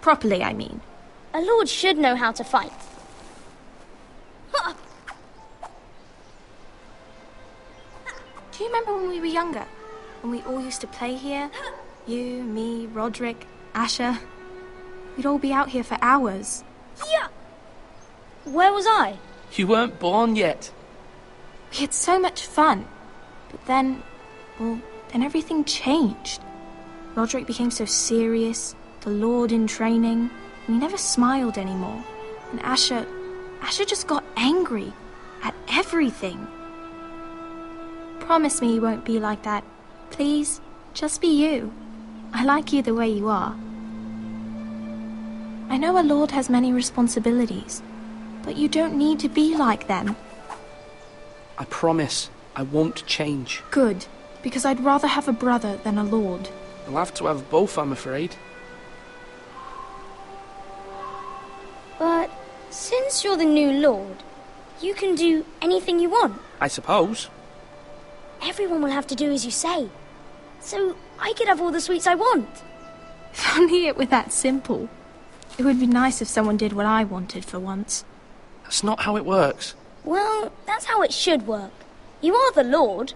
Properly, I mean. A lord should know how to fight. Do you remember when we were younger? When we all used to play here? You, me, Roderick, Asher. We'd all be out here for hours. Yeah! Where was I? You weren't born yet. We had so much fun. But then everything changed. Roderick became so serious, the Lord in training, and he never smiled anymore. And Asher just got angry at everything. Promise me you won't be like that. Please, just be you. I like you the way you are. I know a lord has many responsibilities, but you don't need to be like them. I promise I won't change. Good, because I'd rather have a brother than a lord. I'll have to have both, I'm afraid. But since you're the new lord, you can do anything you want. I suppose. Everyone will have to do as you say. So I could have all the sweets I want. If only it were that simple. It would be nice if someone did what I wanted for once. That's not how it works. Well, that's how it should work. You are the lord.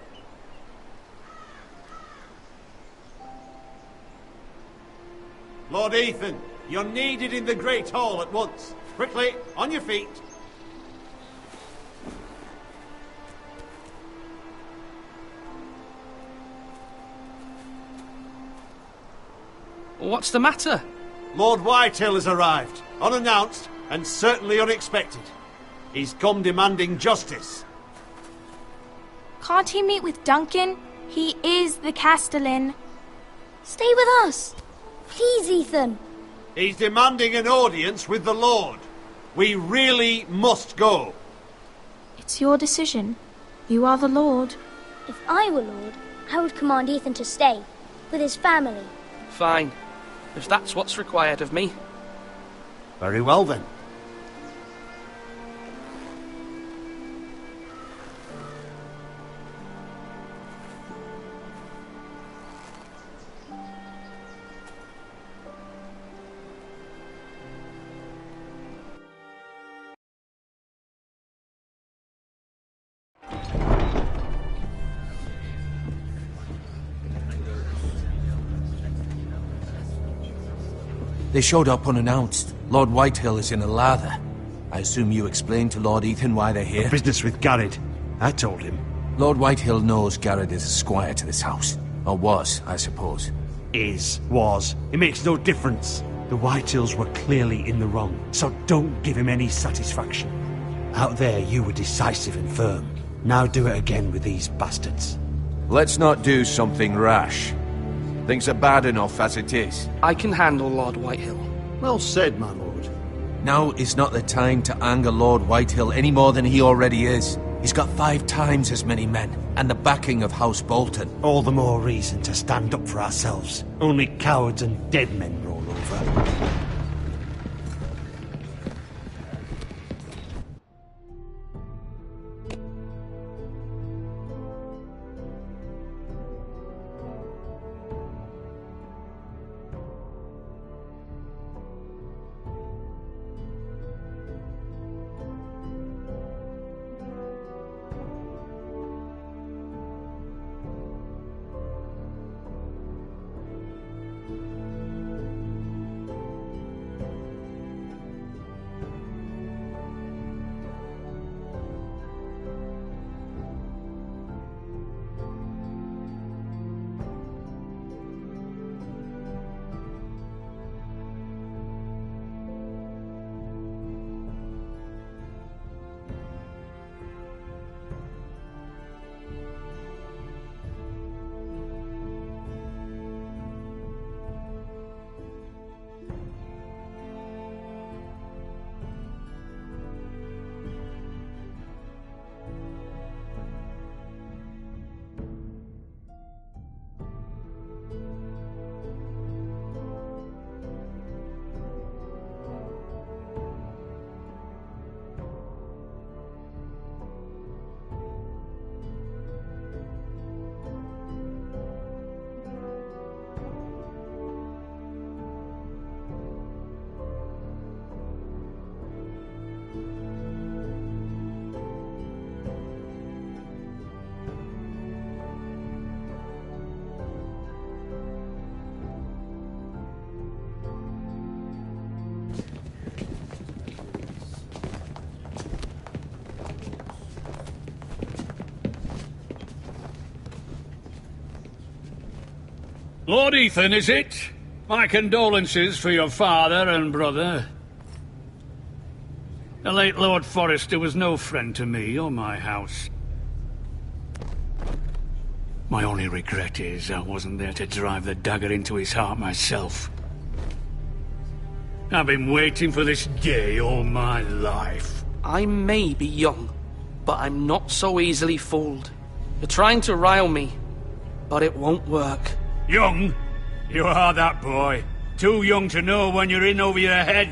Lord Ethan, you're needed in the Great Hall at once. Quickly, on your feet. What's the matter? Lord Whitehill has arrived, unannounced and certainly unexpected. He's come demanding justice. Can't he meet with Duncan? He is the Castellan. Stay with us. Please, Ethan. He's demanding an audience with the Lord. We really must go. It's your decision. You are the Lord. If I were lord, I would command Ethan to stay, with his family. Fine. If that's what's required of me. Very well then. They showed up unannounced. Lord Whitehill is in a lather. I assume you explained to Lord Ethan why they're here? Business with Garrett. I told him. Lord Whitehill knows Garrett is a squire to this house. Or was, I suppose. Was. It makes no difference. The Whitehills were clearly in the wrong, so don't give him any satisfaction. Out there, you were decisive and firm. Now do it again with these bastards. Let's not do something rash. Things are bad enough as it is. I can handle Lord Whitehill. Well said, my lord. Now is not the time to anger Lord Whitehill any more than he already is. He's got 5 times as many men, and the backing of House Bolton. All the more reason to stand up for ourselves. Only cowards and dead men roll over. Lord Ethan, is it? My condolences for your father and brother. The late Lord Forrester was no friend to me or my house. My only regret is I wasn't there to drive the dagger into his heart myself. I've been waiting for this day all my life. I may be young, but I'm not so easily fooled. You're trying to rile me, but it won't work. Young? You are that boy. Too young to know when you're in over your head.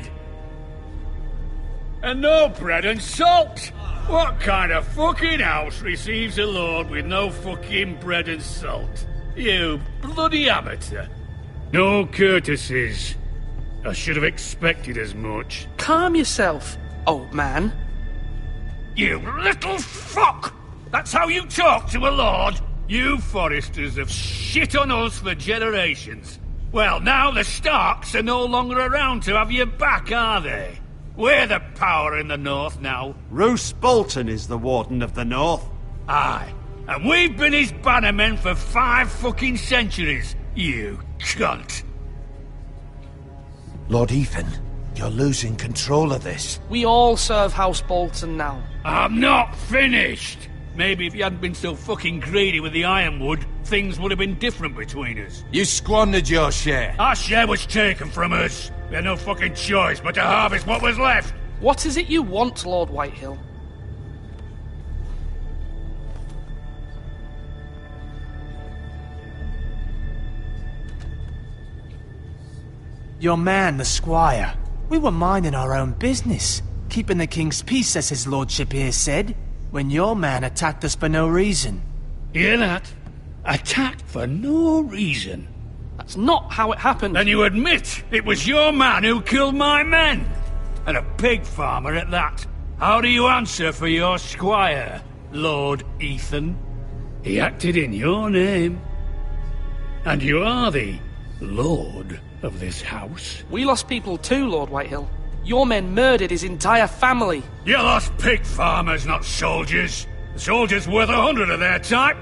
And no bread and salt! What kind of fucking house receives a lord with no fucking bread and salt? You bloody amateur. No courtesies. I should have expected as much. Calm yourself, old man. You little fuck! That's how you talk to a lord? You Forresters have shit on us for generations. Well, now the Starks are no longer around to have your back, are they? We're the power in the north now. Roose Bolton is the Warden of the North. Aye, and we've been his bannermen for 5 fucking centuries, you cunt. Lord Ethan, you're losing control of this. We all serve House Bolton now. I'm not finished! Maybe if you hadn't been so fucking greedy with the ironwood, things would have been different between us. You squandered your share. Our share was taken from us. We had no fucking choice but to harvest what was left. What is it you want, Lord Whitehill? Your man, the squire. We were minding our own business, keeping the king's peace, as his lordship here said, when your man attacked us for no reason. Hear that? Attacked for no reason. That's not how it happened. Then you admit it was your man who killed my men. And a pig farmer at that. How do you answer for your squire, Lord Ethan? He acted in your name. And you are the lord of this house. We lost people too, Lord Whitehill. Your men murdered his entire family. You lost pig farmers, not soldiers. The soldiers worth 100 of their type.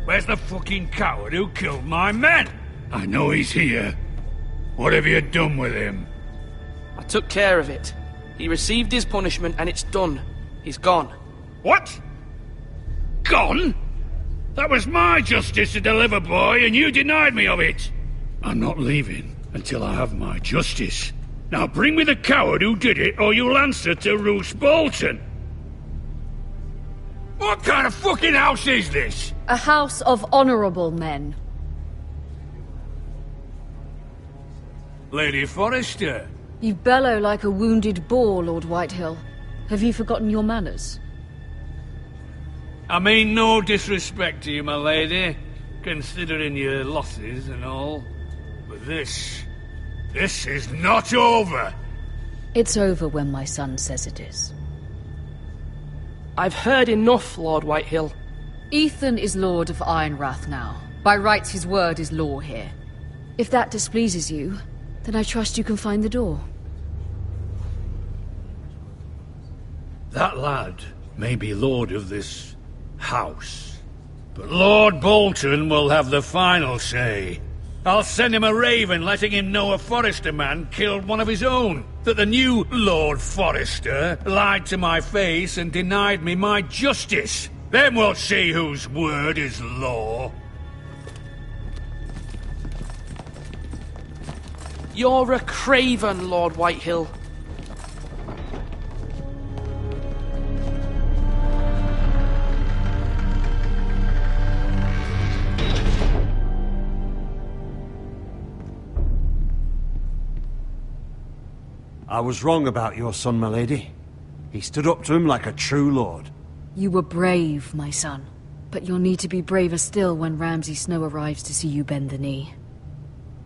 Where's the fucking coward who killed my men? I know he's here. What have you done with him? I took care of it. He received his punishment and it's done. He's gone. What? Gone? That was my justice to deliver, boy, and you denied me of it. I'm not leaving until I have my justice. Now bring me the coward who did it, or you'll answer to Roose Bolton. What kind of fucking house is this? A house of honourable men. Lady Forrester. You bellow like a wounded boar, Lord Whitehill. Have you forgotten your manners? I mean no disrespect to you, my lady, considering your losses and all. But this is not over. It's over when my son says it is. I've heard enough, Lord Whitehill. Ethan is Lord of Ironrath now. By rights, his word is law here. If that displeases you, then I trust you can find the door. That lad may be lord of this house, but Lord Bolton will have the final say. I'll send him a raven letting him know a Forrester man killed one of his own. That the new Lord Forrester lied to my face and denied me my justice. Then we'll see whose word is law. You're a craven, Lord Whitehill. I was wrong about your son, my lady. He stood up to him like a true lord. You were brave, my son. But you'll need to be braver still when Ramsay Snow arrives to see you bend the knee.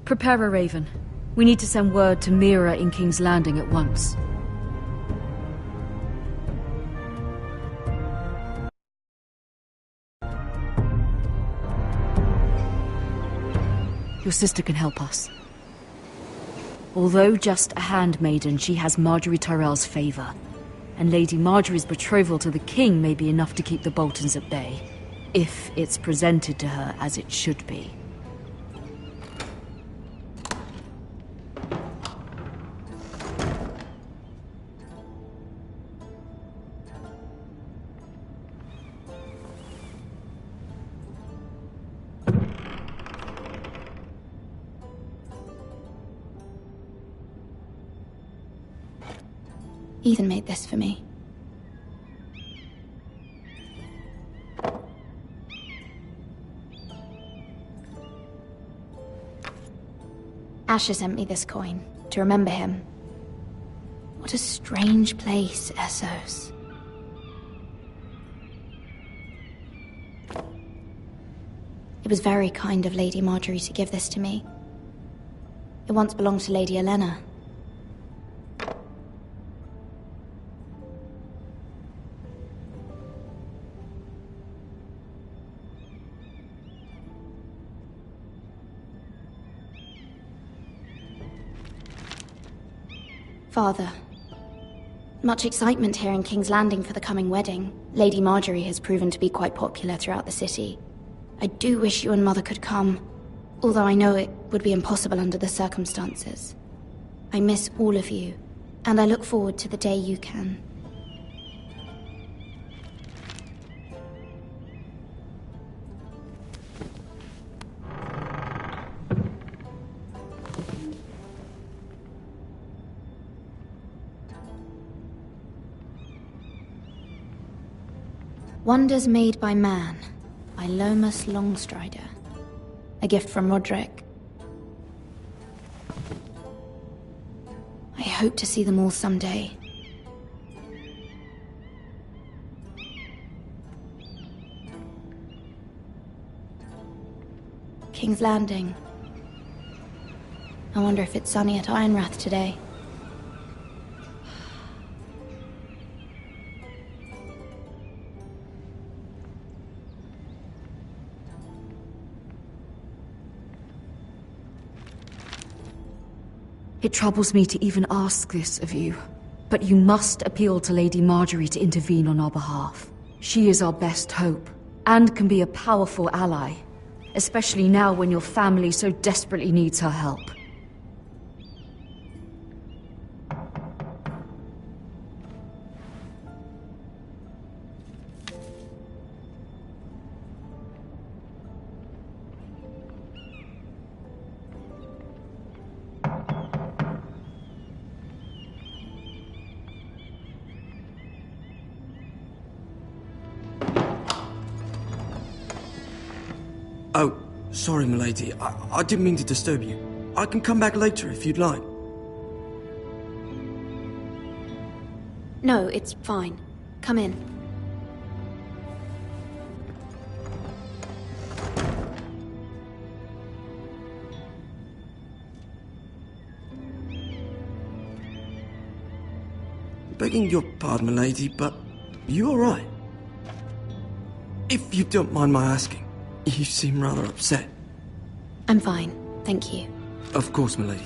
Prepare a raven. We need to send word to Mira in King's Landing at once. Your sister can help us. Although just a handmaiden, she has Marjorie Tyrell's favour. And Lady Marjorie's betrothal to the king may be enough to keep the Boltons at bay. If it's presented to her as it should be. Ethan made this for me. Asher sent me this coin to remember him. What a strange place, Essos. It was very kind of Lady Marjorie to give this to me. It once belonged to Lady Elena. Father, much excitement here in King's Landing for the coming wedding. Lady Marjorie has proven to be quite popular throughout the city. I do wish you and Mother could come, although I know it would be impossible under the circumstances. I miss all of you, and I look forward to the day you can. Wonders Made by Man, by Lomas Longstrider. A gift from Roderick. I hope to see them all someday. King's Landing. I wonder if it's sunny at Ironrath today. It troubles me to even ask this of you, but you must appeal to Lady Marjorie to intervene on our behalf. She is our best hope, and can be a powerful ally, especially now when your family so desperately needs her help. Oh, sorry, milady. I didn't mean to disturb you. I can come back later if you'd like. No, it's fine. Come in. Begging your pardon, milady, but you all right? If you don't mind my asking, you seem rather upset. I'm fine, thank you. Of course, milady.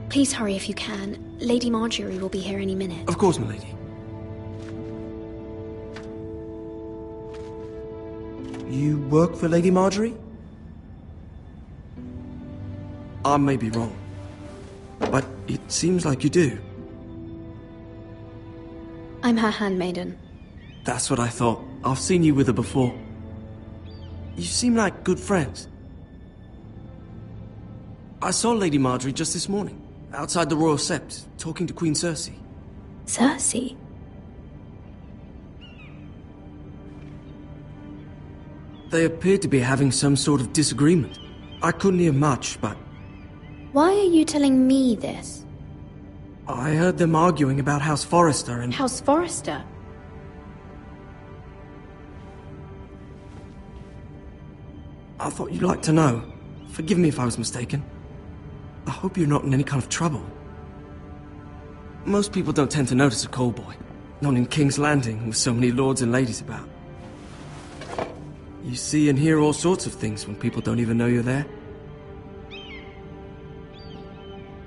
Please hurry if you can. Lady Marjorie will be here any minute. Of course, milady. You work for Lady Marjorie? I may be wrong, but it seems like you do. I'm her handmaiden. That's what I thought. I've seen you with her before. You seem like good friends. I saw Lady Marjorie just this morning, outside the Royal Sept, talking to Queen Cersei. Cersei? They appeared to be having some sort of disagreement. I couldn't hear much, but... Why are you telling me this? I heard them arguing about House Forrester and... House Forrester? I thought you'd like to know. Forgive me if I was mistaken. I hope you're not in any kind of trouble. Most people don't tend to notice a callboy. Not in King's Landing, with so many lords and ladies about. You see and hear all sorts of things when people don't even know you're there.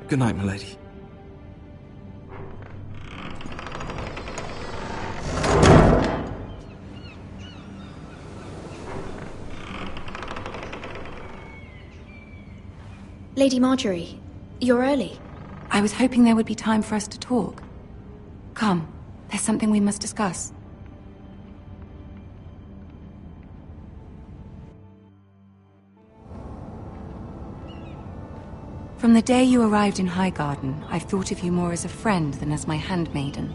Good night, milady. Lady Marjorie, you're early. I was hoping there would be time for us to talk. Come, there's something we must discuss. From the day you arrived in Highgarden, I've thought of you more as a friend than as my handmaiden.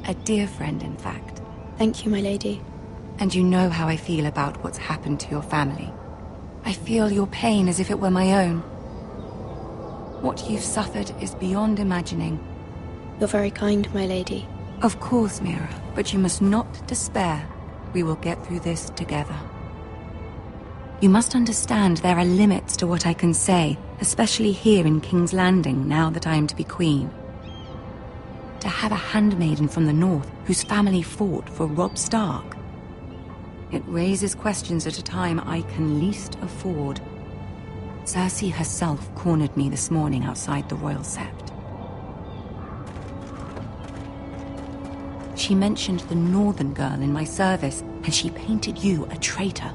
A dear friend, in fact. Thank you, my lady. And you know how I feel about what's happened to your family. I feel your pain as if it were my own. What you've suffered is beyond imagining. You're very kind, my lady. Of course, Mira, but you must not despair. We will get through this together. You must understand there are limits to what I can say, especially here in King's Landing, now that I am to be queen. To have a handmaiden from the north whose family fought for Robb Stark. It raises questions at a time I can least afford. Cersei herself cornered me this morning outside the Royal Sept. She mentioned the northern girl in my service, and she painted you a traitor.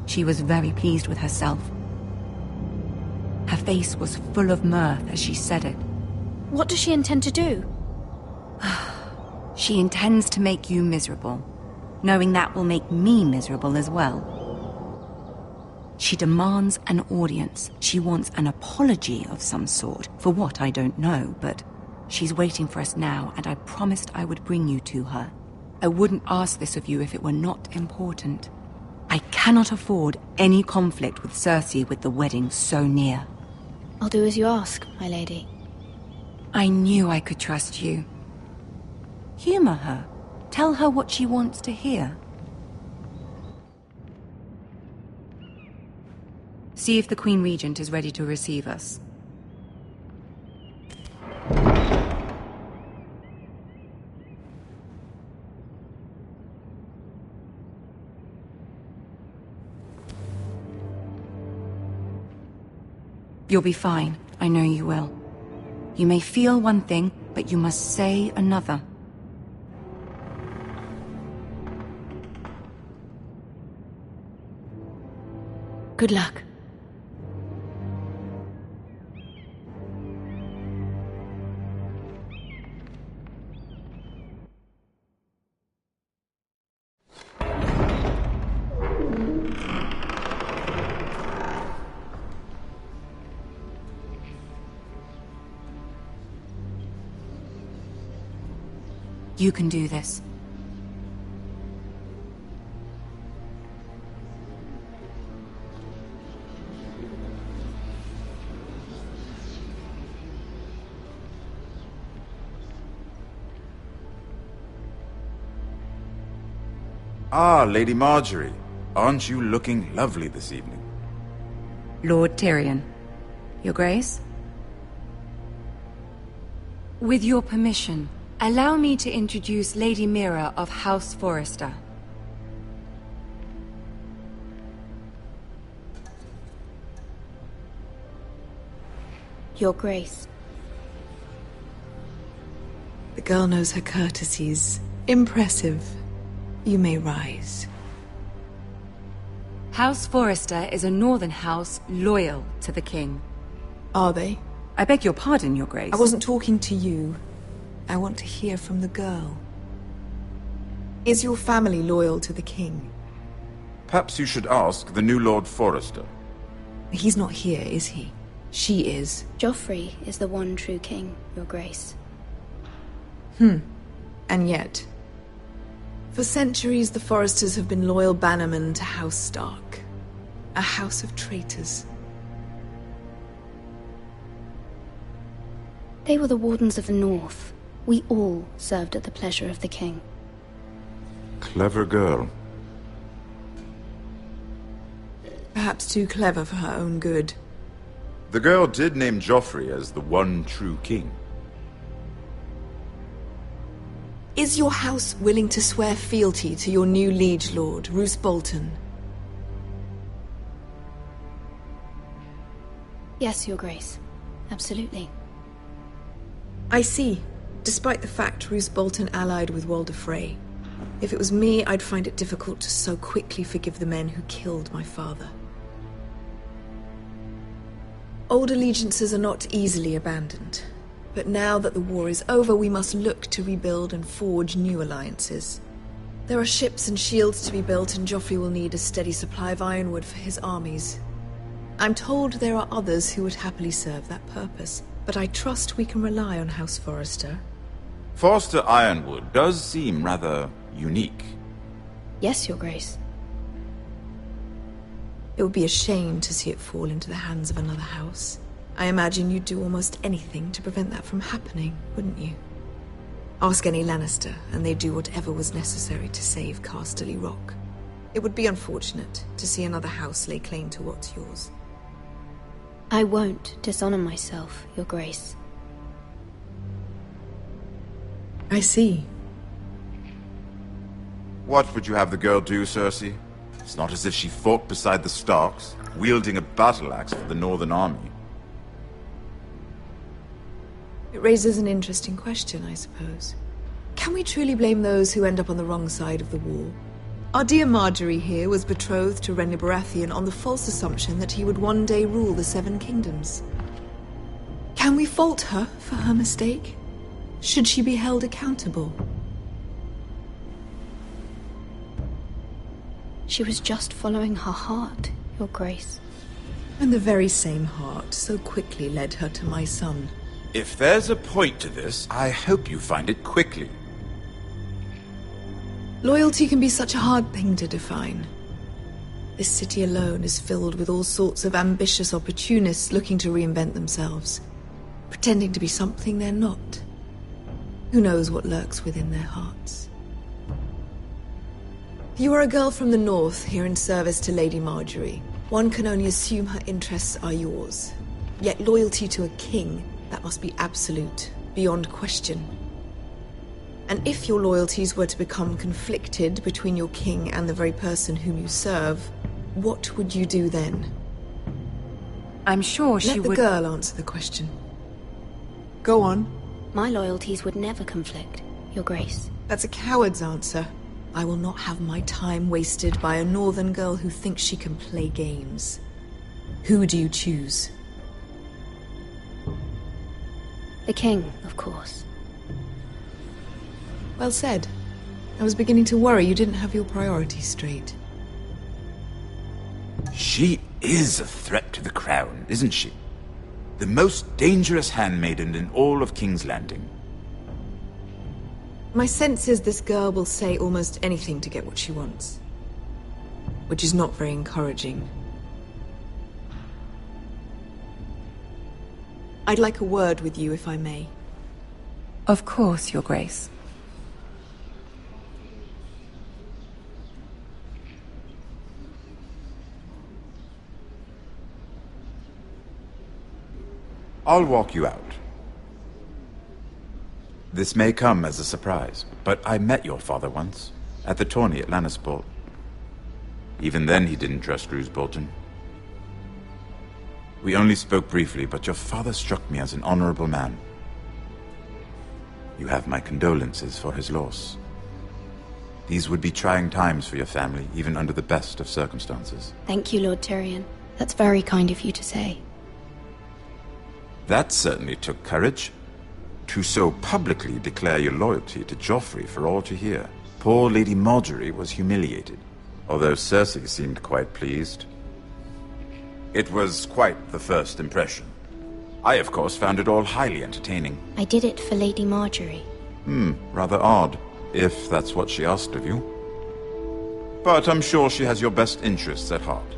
She was very pleased with herself. Her face was full of mirth as she said it. What does she intend to do? She intends to make you miserable, knowing that will make me miserable as well. She demands an audience. She wants an apology of some sort, for what I don't know, but she's waiting for us now, and I promised I would bring you to her. I wouldn't ask this of you if it were not important. I cannot afford any conflict with Cersei with the wedding so near. I'll do as you ask, my lady. I knew I could trust you. Humor her. Tell her what she wants to hear. See if the Queen Regent is ready to receive us. You'll be fine. I know you will. You may feel one thing, but you must say another. Good luck. You can do this. Ah, Lady Marjorie. Aren't you looking lovely this evening? Lord Tyrion. Your Grace? With your permission, allow me to introduce Lady Mira of House Forrester. Your Grace. The girl knows her courtesies. Impressive. You may rise. House Forrester is a northern house loyal to the king. Are they? I beg your pardon, Your Grace. I wasn't talking to you. I want to hear from the girl. Is your family loyal to the king? Perhaps you should ask the new Lord Forrester. He's not here, is he? She is. Joffrey is the one true king, Your Grace. And yet... For centuries, the Forresters have been loyal bannermen to House Stark. A house of traitors. They were the Wardens of the North. We all served at the pleasure of the king. Clever girl. Perhaps too clever for her own good. The girl did name Joffrey as the one true king. Is your house willing to swear fealty to your new liege lord, Roose Bolton? Yes, Your Grace. Absolutely. I see. Despite the fact Roose Bolton allied with Walder Frey. If it was me, I'd find it difficult to so quickly forgive the men who killed my father. Old allegiances are not easily abandoned. But now that the war is over, we must look to rebuild and forge new alliances. There are ships and shields to be built, and Joffrey will need a steady supply of ironwood for his armies. I'm told there are others who would happily serve that purpose, but I trust we can rely on House Forrester. Forster Ironwood does seem rather unique. Yes, Your Grace. It would be a shame to see it fall into the hands of another house. I imagine you'd do almost anything to prevent that from happening, wouldn't you? Ask any Lannister, and they'd do whatever was necessary to save Casterly Rock. It would be unfortunate to see another house lay claim to what's yours. I won't dishonor myself, Your Grace. I see. What would you have the girl do, Cersei? It's not as if she fought beside the Starks, wielding a battle axe for the Northern Army. It raises an interesting question, I suppose. Can we truly blame those who end up on the wrong side of the war? Our dear Marjorie here was betrothed to Renly Baratheon on the false assumption that he would one day rule the Seven Kingdoms. Can we fault her for her mistake? Should she be held accountable? She was just following her heart, Your Grace. And the very same heart so quickly led her to my son. If there's a point to this, I hope you find it quickly. Loyalty can be such a hard thing to define. This city alone is filled with all sorts of ambitious opportunists looking to reinvent themselves, pretending to be something they're not. Who knows what lurks within their hearts? You are a girl from the north here in service to Lady Marjorie. One can only assume her interests are yours. Yet loyalty to a king, that must be absolute, beyond question. And if your loyalties were to become conflicted between your king and the very person whom you serve, what would you do then? I'm sure she would... Let the girl answer the question. Go on. My loyalties would never conflict, Your Grace. That's a coward's answer. I will not have my time wasted by a northern girl who thinks she can play games. Who do you choose? The king, of course. Well said. I was beginning to worry you didn't have your priorities straight. She is a threat to the crown, isn't she? The most dangerous handmaiden in all of King's Landing. My sense is this girl will say almost anything to get what she wants. Which is not very encouraging. I'd like a word with you, if I may. Of course, Your Grace. I'll walk you out. This may come as a surprise, but I met your father once, at the tourney at Lannisport. Even then he didn't trust Roose Bolton. We only spoke briefly, but your father struck me as an honorable man. You have my condolences for his loss. These would be trying times for your family, even under the best of circumstances. Thank you, Lord Tyrion. That's very kind of you to say. That certainly took courage. To so publicly declare your loyalty to Joffrey for all to hear. Poor Lady Marjorie was humiliated, although Cersei seemed quite pleased. It was quite the first impression. I, of course, found it all highly entertaining. I did it for Lady Marjorie. Rather odd, if that's what she asked of you. But I'm sure she has your best interests at heart.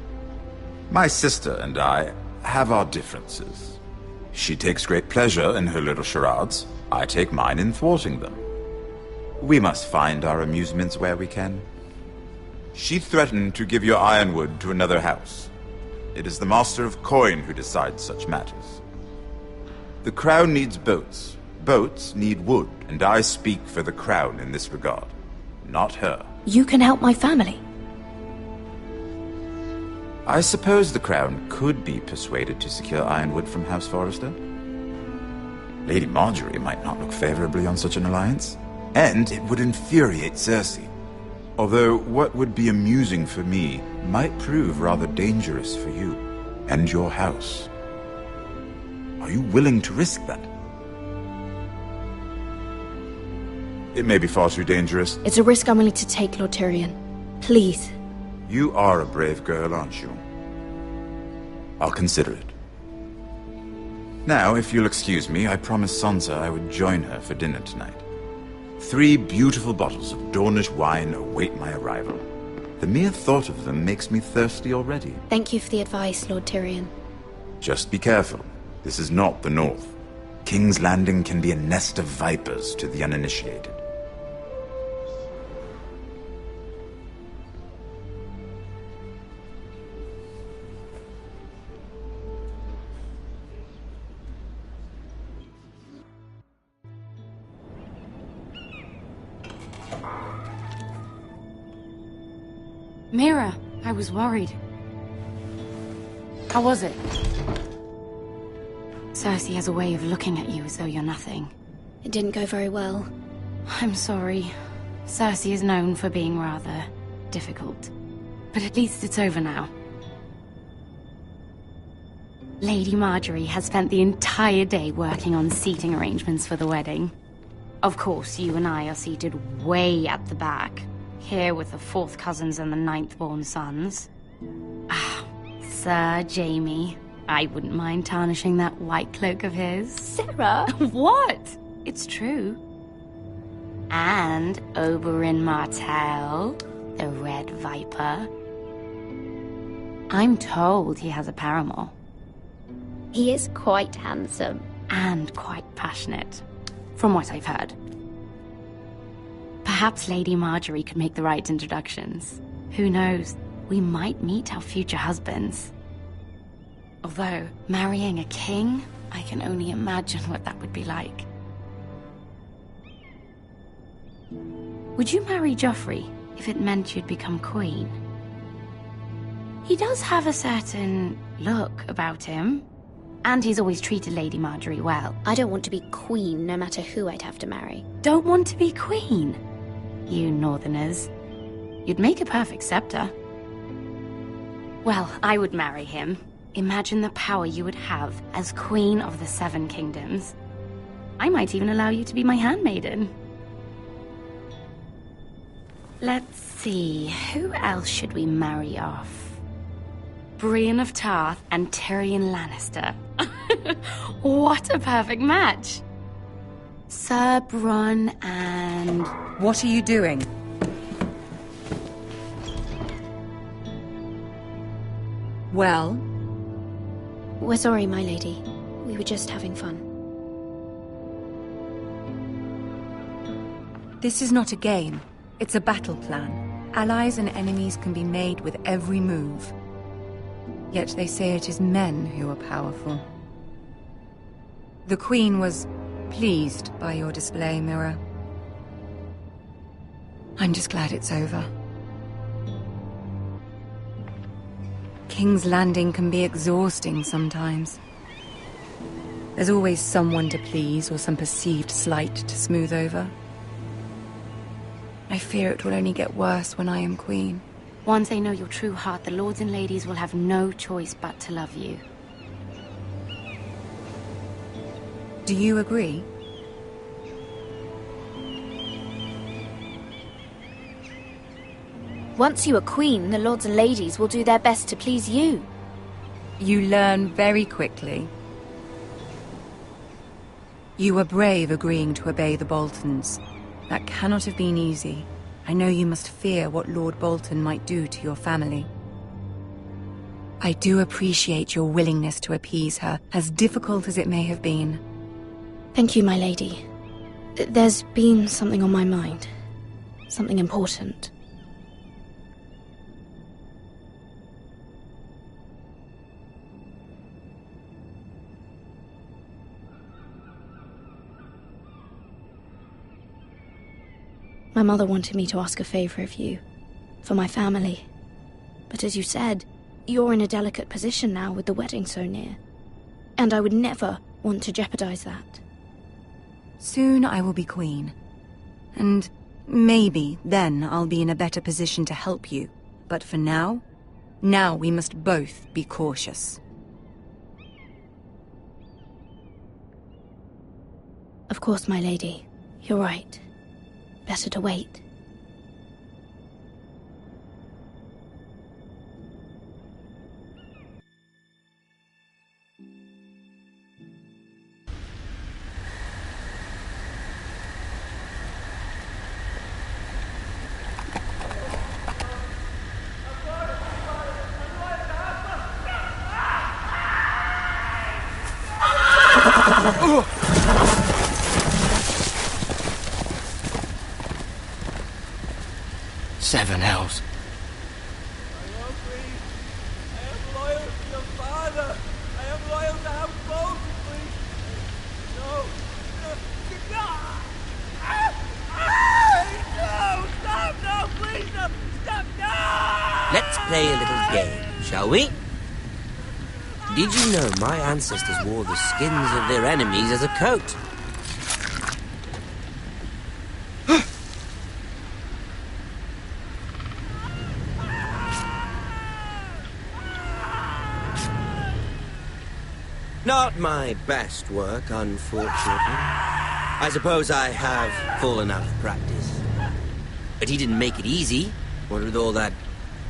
My sister and I have our differences. She takes great pleasure in her little charades. I take mine in thwarting them. We must find our amusements where we can. She threatened to give your ironwood to another house. It is the Master of Coin who decides such matters. The crown needs boats. Boats need wood, and I speak for the crown in this regard, not her. You can help my family. I suppose the crown could be persuaded to secure ironwood from House Forrester. Lady Marjorie might not look favorably on such an alliance, and it would infuriate Cersei. Although what would be amusing for me might prove rather dangerous for you and your house. Are you willing to risk that? It may be far too dangerous. It's a risk I'm willing to take, Lord Tyrion. Please. You are a brave girl, aren't you? I'll consider it. Now, if you'll excuse me, I promised Sansa I would join her for dinner tonight. 3 beautiful bottles of Dornish wine await my arrival. The mere thought of them makes me thirsty already. Thank you for the advice, Lord Tyrion. Just be careful. This is not the North. King's Landing can be a nest of vipers to the uninitiated. Mira, I was worried. How was it? Cersei has a way of looking at you as though you're nothing. It didn't go very well. I'm sorry. Cersei is known for being rather difficult. But at least it's over now. Lady Marjorie has spent the entire day working on seating arrangements for the wedding. Of course, you and I are seated way at the back, here with the 4th cousins and the 9th-born sons. Ah, Sir Jaime. I wouldn't mind tarnishing that white cloak of his. Sarah! What? It's true. And Oberyn Martell, the Red Viper. I'm told he has a paramour. He is quite handsome. And quite passionate, from what I've heard. Perhaps Lady Marjorie could make the right introductions. Who knows? We might meet our future husbands. Although, marrying a king, I can only imagine what that would be like. Would you marry Joffrey if it meant you'd become queen? He does have a certain look about him, and he's always treated Lady Marjorie well. I don't want to be queen, no matter who I'd have to marry. Don't want to be queen? You Northerners. You'd make a perfect scepter. Well, I would marry him. Imagine the power you would have as Queen of the 7 Kingdoms. I might even allow you to be my handmaiden. Let's see, who else should we marry off? Brienne of Tarth and Tyrion Lannister. What a perfect match! Sir Bronn and... What are you doing? Well? We're sorry, my lady. We were just having fun. This is not a game. It's a battle plan. Allies and enemies can be made with every move. Yet they say it is men who are powerful. The Queen was pleased by your display, Mira. I'm just glad it's over. King's Landing can be exhausting sometimes. There's always someone to please or some perceived slight to smooth over. I fear it will only get worse when I am queen. Once they know your true heart, the lords and ladies will have no choice but to love you. Do you agree? Once you are queen, the lords and ladies will do their best to please you. You learn very quickly. You were brave agreeing to obey the Boltons. That cannot have been easy. I know you must fear what Lord Bolton might do to your family. I do appreciate your willingness to appease her, as difficult as it may have been. Thank you, my lady. There's been something on my mind. Something important. My mother wanted me to ask a favor of you, for my family. But as you said, you're in a delicate position now with the wedding so near. And I would never want to jeopardize that. Soon I will be queen. And maybe then I'll be in a better position to help you. But for now we must both be cautious. Of course, my lady. You're right. Better to wait. Seven hells. Let's play a little game, shall we? Did you know my ancestors wore the skins of their enemies as a coat? Not my best work, unfortunately. I suppose I have fallen out of practice. But he didn't make it easy, what with all that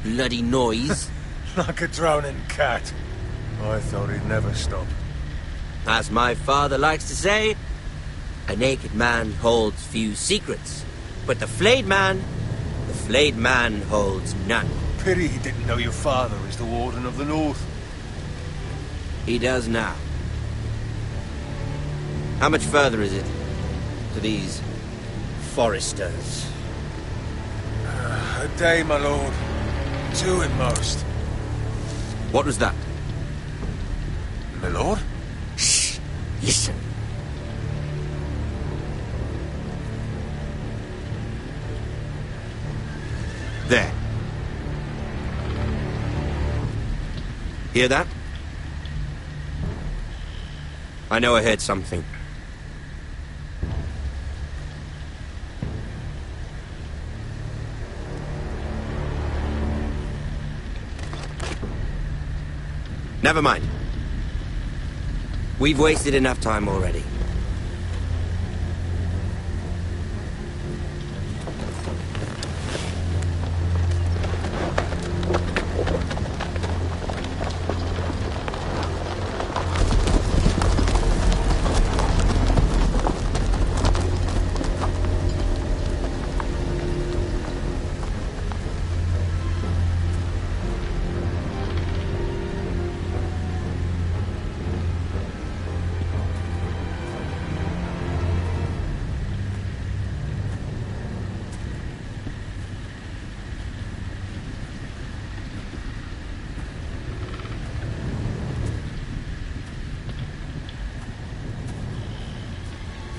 bloody noise. Like a drowning cat. I thought he'd never stop. As my father likes to say, a naked man holds few secrets. But the flayed man holds none. Pity he didn't know your father is the Warden of the North. He does now. How much further is it to these foresters? A day, my lord. 2 at most. What was that? My lord? Shh! Listen. There. Hear that? I know I heard something. Never mind. We've wasted enough time already.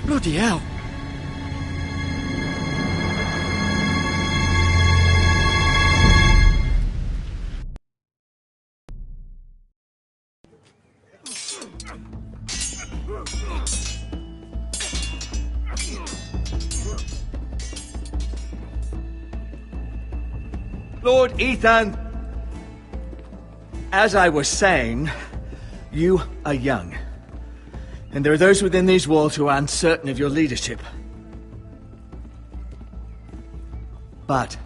Bloody hell. Lord Ethan, as I was saying, you are young. And there are those within these walls who are uncertain of your leadership. But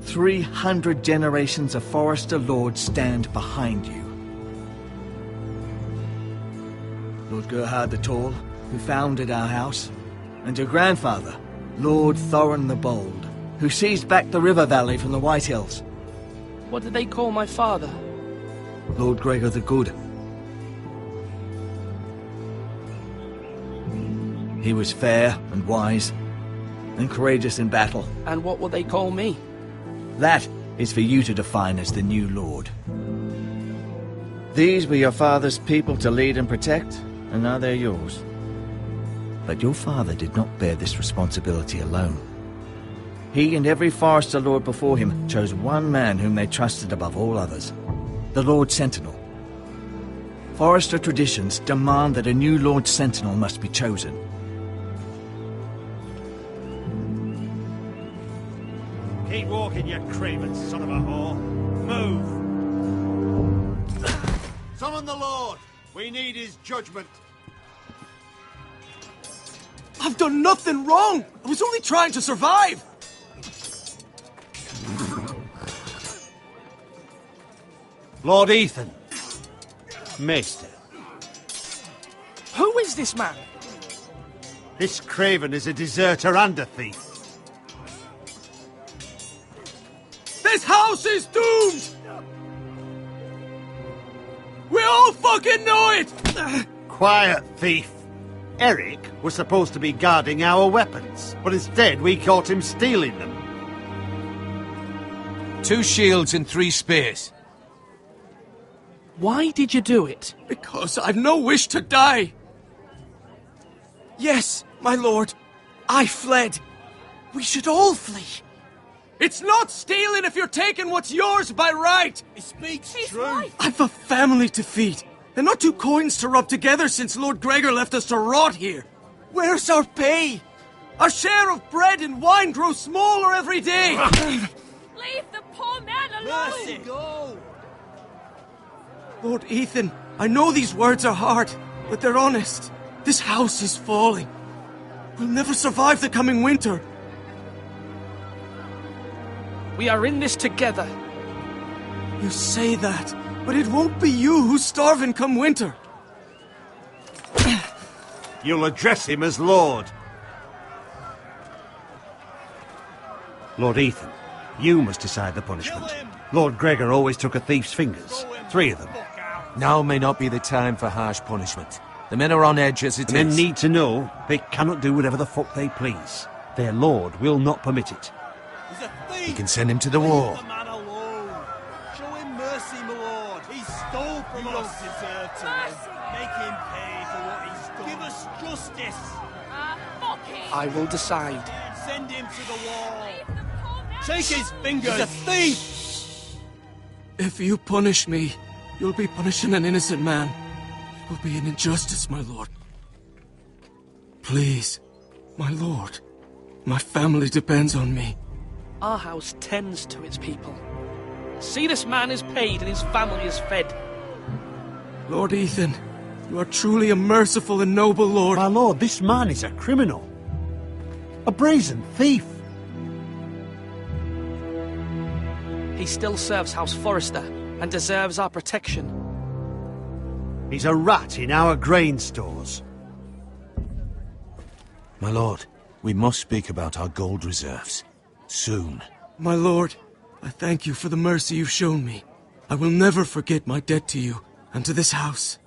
300 generations of Forester Lords stand behind you. Lord Gerhard the Tall, who founded our house, and your grandfather, Lord Thorin the Bold, who seized back the river valley from the White Hills. What did they call my father? Lord Gregor the Good. He was fair and wise, and courageous in battle. And what will they call me? That is for you to define as the new lord. These were your father's people to lead and protect, and now they're yours. But your father did not bear this responsibility alone. He and every Forester Lord before him chose one man whom they trusted above all others, the Lord Sentinel. Forester traditions demand that a new Lord Sentinel must be chosen. Keep walking, you craven son of a whore. Move! Summon the Lord! We need his judgment. I've done nothing wrong! I was only trying to survive! Lord Ethan. Maester. Who is this man? This craven is a deserter and a thief. This house is doomed! We all fucking know it! Quiet, thief. Eric was supposed to be guarding our weapons, but instead we caught him stealing them. 2 shields and 3 spears. Why did you do it? Because I've no wish to die. Yes, my lord, I fled. We should all flee. It's not stealing if you're taking what's yours by right. He speaks truth. I've a family to feed, and not 2 coins to rub together since Lord Gregor left us to rot here. Where's our pay? Our share of bread and wine grows smaller every day. Leave the poor man alone! Mercy, go! Lord Ethan, I know these words are hard, but they're honest. This house is falling. We'll never survive the coming winter. We are in this together. You say that, but it won't be you who's starving come winter. You'll address him as Lord. Lord Ethan, you must decide the punishment. Lord Gregor always took a thief's fingers. 3 of them. Now may not be the time for harsh punishment. The men are on edge as it is. Men need to know they cannot do whatever the fuck they please. Their lord will not permit it. He's a thief! We can send him to the war. Leave the man alone. Show him mercy, my lord. He stole from us. You don't deserve to live. Make him pay for what he's done. Give us justice. Fuck him! I will decide. Send him to the wall. Take his fingers. He's a thief! If you punish me, you'll be punishing an innocent man. It will be an injustice, my lord. Please, my lord. My family depends on me. Our house tends to its people. See, this man is paid and his family is fed. Lord Ethan, you are truly a merciful and noble lord. My lord, this man is a criminal. A brazen thief. He still serves House Forrester and deserves our protection. He's a rat in our grain stores. My lord, we must speak about our gold reserves. Soon. My lord, I thank you for the mercy you've shown me. I will never forget my debt to you and to this house.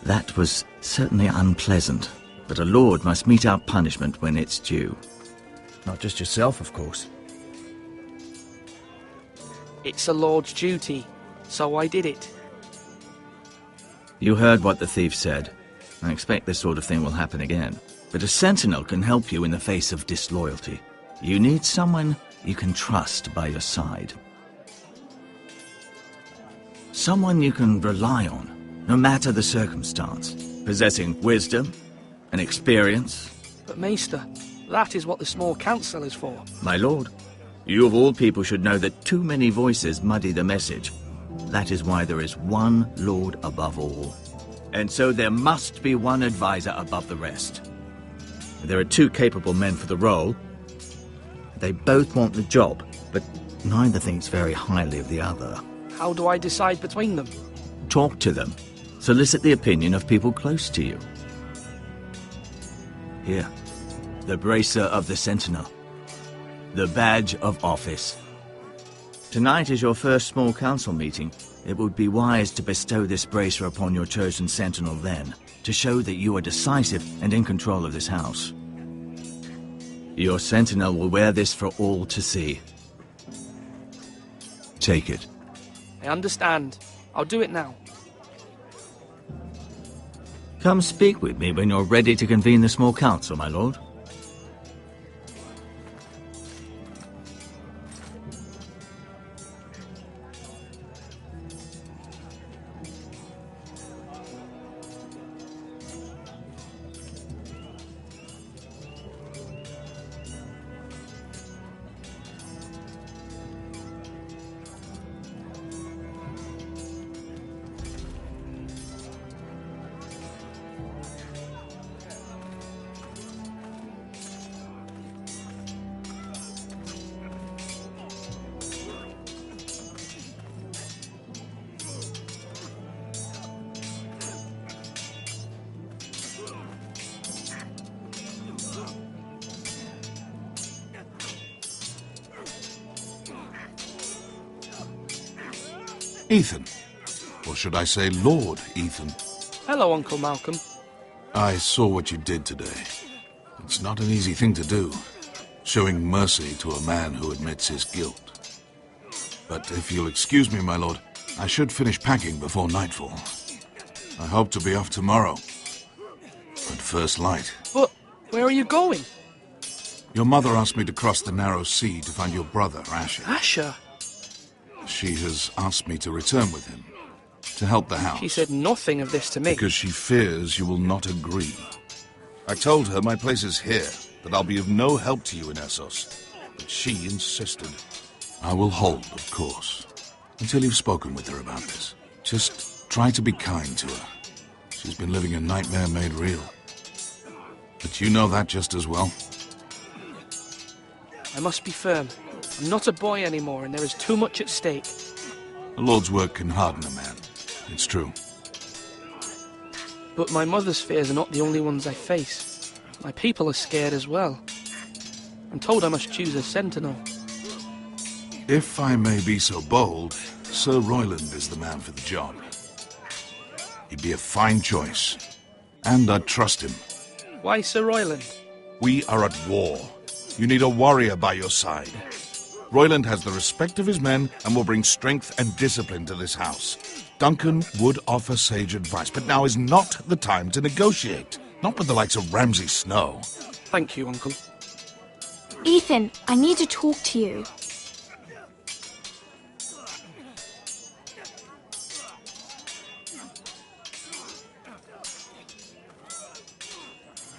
That was certainly unpleasant, but a lord must mete out punishment when it's due. Not just yourself, of course. It's a lord's duty, so I did it. You heard what the thief said. I expect this sort of thing will happen again. But a sentinel can help you in the face of disloyalty. You need someone you can trust by your side. Someone you can rely on, no matter the circumstance, possessing wisdom and experience. But Maester, that is what the small council is for. My lord, you of all people should know that too many voices muddy the message. That is why there is one lord above all. And so there must be one advisor above the rest. There are 2 capable men for the role. They both want the job, but neither thinks very highly of the other. How do I decide between them? Talk to them. Solicit the opinion of people close to you. Here, the bracer of the Sentinel. The badge of office. Tonight is your first small council meeting. It would be wise to bestow this bracer upon your chosen Sentinel then, to show that you are decisive and in control of this house. Your Sentinel will wear this for all to see. Take it. I understand. I'll do it now. Come speak with me when you're ready to convene the small council, my lord. Ethan. Or should I say Lord Ethan? Hello, Uncle Malcolm. I saw what you did today. It's not an easy thing to do, showing mercy to a man who admits his guilt. But if you'll excuse me, my lord, I should finish packing before nightfall. I hope to be off tomorrow. At first light. But where are you going? Your mother asked me to cross the narrow sea to find your brother, Asher. Asher? She has asked me to return with him, to help the house. She said nothing of this to me. Because she fears you will not agree. I told her my place is here, that I'll be of no help to you in Essos. But she insisted. I will hold, of course, until you've spoken with her about this. Just try to be kind to her. She's been living a nightmare made real. But you know that just as well. I must be firm. I'm not a boy anymore, and there is too much at stake. The Lord's work can harden a man. It's true. But my mother's fears are not the only ones I face. My people are scared as well. I'm told I must choose a sentinel. If I may be so bold, Sir Royland is the man for the job. He'd be a fine choice. And I'd trust him. Why Sir Royland? We are at war. You need a warrior by your side. Royland has the respect of his men and will bring strength and discipline to this house. Duncan would offer sage advice, but now is not the time to negotiate. Not with the likes of Ramsay Snow. Thank you, Uncle. Ethan, I need to talk to you.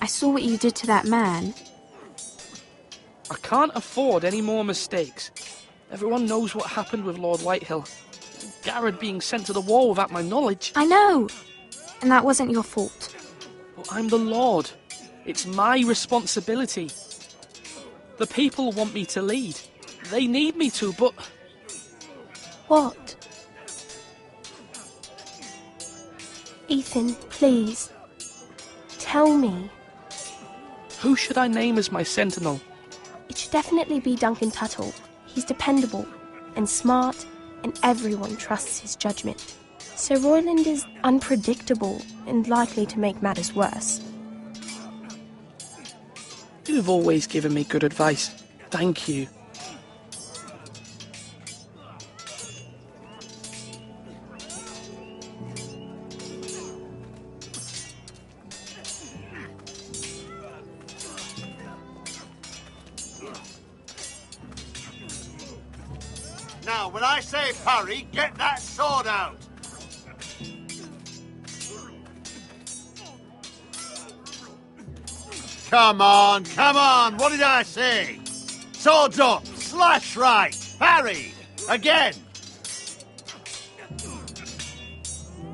I saw what you did to that man. I can't afford any more mistakes. Everyone knows what happened with Lord Whitehill. Garrett being sent to the war without my knowledge. I know. And that wasn't your fault. But I'm the Lord. It's my responsibility. The people want me to lead. They need me to, but... What? Ethan, please. Tell me. Who should I name as my sentinel? It should definitely be Duncan Tuttle. He's dependable and smart, and everyone trusts his judgment. Sir Royland is unpredictable and likely to make matters worse. You've always given me good advice. Thank you. Now, when I say parry, get that sword out! Come on, what did I say? Swords up, slash right, parry, again!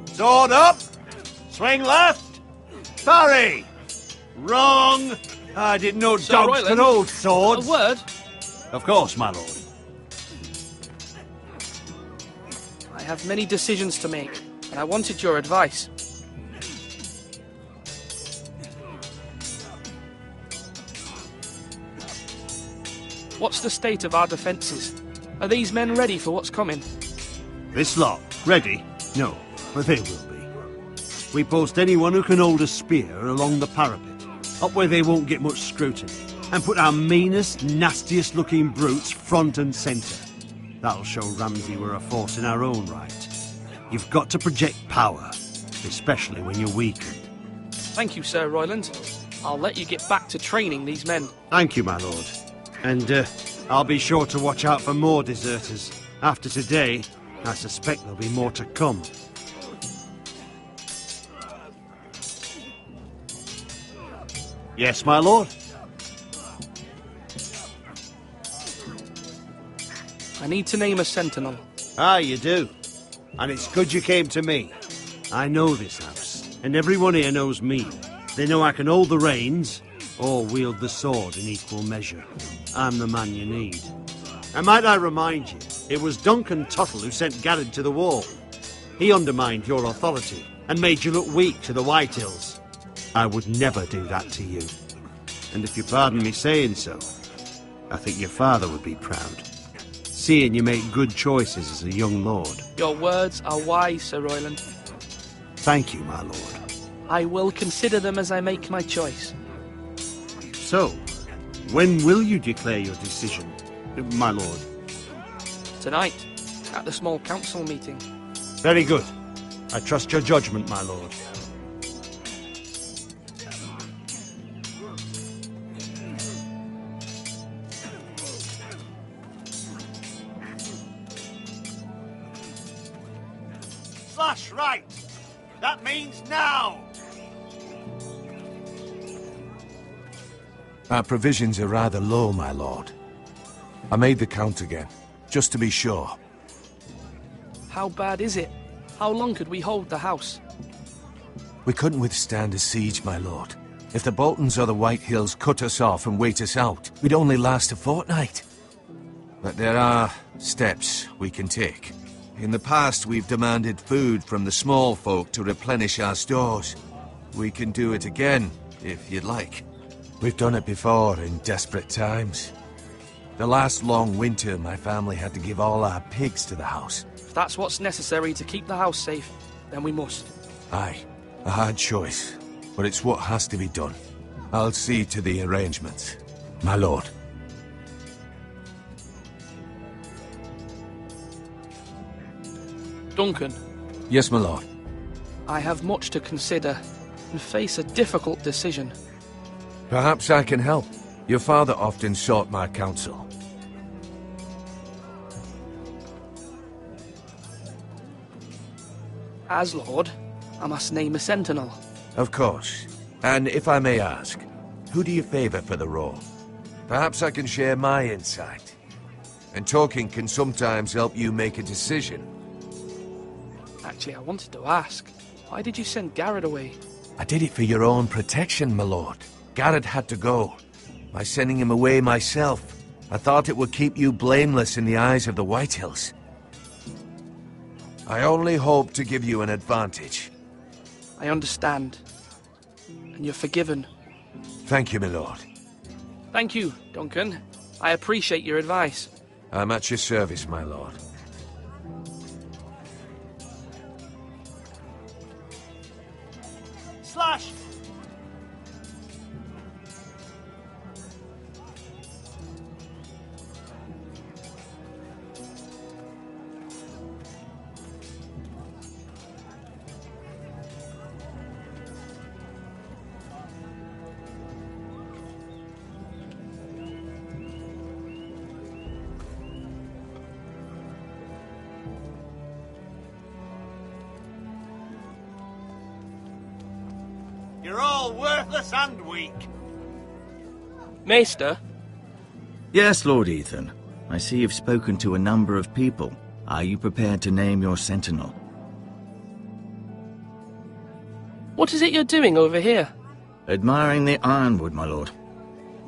Sword up, swing left, parry! Wrong! I didn't know Sir dogs Royland, could hold swords. A word? Of course, my lord. I have many decisions to make, and I wanted your advice. What's the state of our defences? Are these men ready for what's coming? This lot, ready? No, but they will be. We post anyone who can hold a spear along the parapet, up where they won't get much scrutiny, and put our meanest, nastiest looking brutes front and centre. That'll show Ramsay we're a force in our own right. You've got to project power, especially when you're weakened. Thank you, Sir Royland. I'll let you get back to training these men. Thank you, my lord. And I'll be sure to watch out for more deserters. After today, I suspect there'll be more to come. Yes, my lord? I need to name a sentinel. Ah, you do. And it's good you came to me. I know this house, and everyone here knows me. They know I can hold the reins, or wield the sword in equal measure. I'm the man you need. And might I remind you, it was Duncan Tuttle who sent Garrett to the war. He undermined your authority, and made you look weak to the Whitehills. I would never do that to you. And if you pardon me saying so, I think your father would be proud. seeing you make good choices as a young lord. Your words are wise, Sir Royland. Thank you, my lord. I will consider them as I make my choice. So, when will you declare your decision, my lord? Tonight, at the small council meeting. Very good. I trust your judgment, my lord. Slash right! That means now! Our provisions are rather low, my lord. I made the count again, just to be sure. How bad is it? How long could we hold the house? We couldn't withstand a siege, my lord. If the Boltons or the White Hills cut us off and wait us out, we'd only last a fortnight. But there are steps we can take. In the past, we've demanded food from the small folk to replenish our stores. We can do it again, if you'd like. We've done it before in desperate times. The last long winter, my family had to give all our pigs to the house. If that's what's necessary to keep the house safe, then we must. Aye, a hard choice, but it's what has to be done. I'll see to the arrangements, my lord. Duncan. Yes, my lord. I have much to consider and face a difficult decision. Perhaps I can help. Your father often sought my counsel. As Lord, I must name a sentinel. Of course. And if I may ask, who do you favor for the role? Perhaps I can share my insight. And talking can sometimes help you make a decision. Actually, I wanted to ask, why did you send Garrett away? I did it for your own protection, my lord. Garrett had to go. By sending him away myself, I thought it would keep you blameless in the eyes of the White Hills. I only hope to give you an advantage. I understand. And you're forgiven. Thank you, my lord. Thank you, Duncan. I appreciate your advice. I'm at your service, my lord. Slash! You're all worthless and weak. Maester? Yes, Lord Ethan. I see you've spoken to a number of people. Are you prepared to name your sentinel? What is it you're doing over here? Admiring the ironwood, my lord.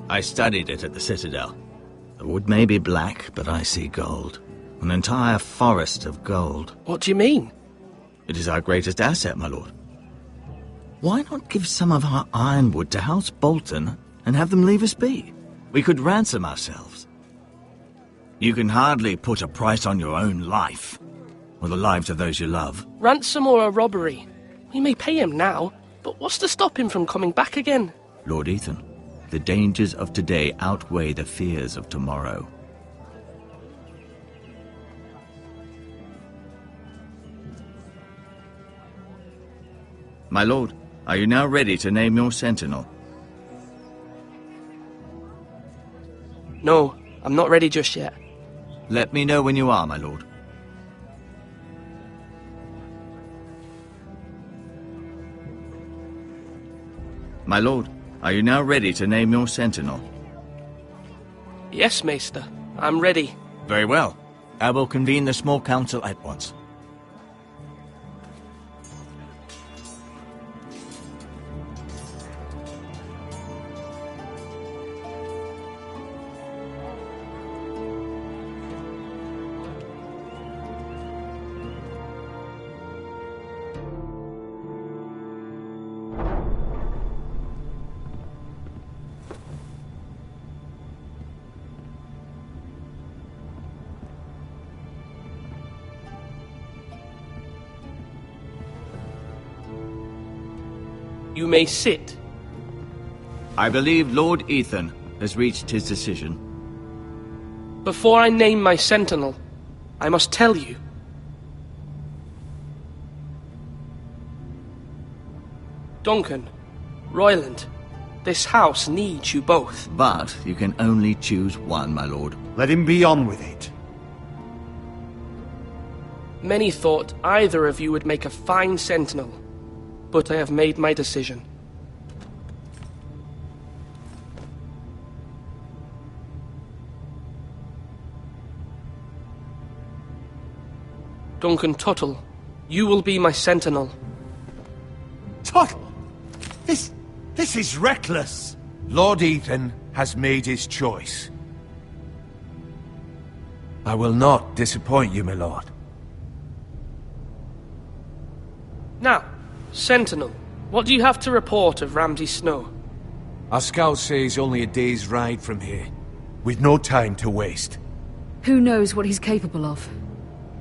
I studied it at the Citadel. The wood may be black, but I see gold. An entire forest of gold. What do you mean? It is our greatest asset, my lord. Why not give some of our ironwood to House Bolton and have them leave us be? We could ransom ourselves. You can hardly put a price on your own life, or the lives of those you love. Ransom or a robbery? We may pay him now, but what's to stop him from coming back again? Lord Ethan, the dangers of today outweigh the fears of tomorrow. My lord, are you now ready to name your sentinel? No, I'm not ready just yet. Let me know when you are, my lord. My lord, are you now ready to name your sentinel? Yes, Maester. I'm ready. Very well. I will convene the small council at once. You may sit. I believe Lord Ethan has reached his decision. Before I name my sentinel, I must tell you. Duncan, Royland, this house needs you both. But you can only choose one, my lord. Let him be on with it. Many thought either of you would make a fine sentinel, but I have made my decision. Duncan Tuttle, you will be my sentinel. Tuttle? This is reckless. Lord Ethan has made his choice. I will not disappoint you, my lord. Now, Sentinel, what do you have to report of Ramsay Snow? Our scouts say he's only a day's ride from here, with no time to waste. Who knows what he's capable of?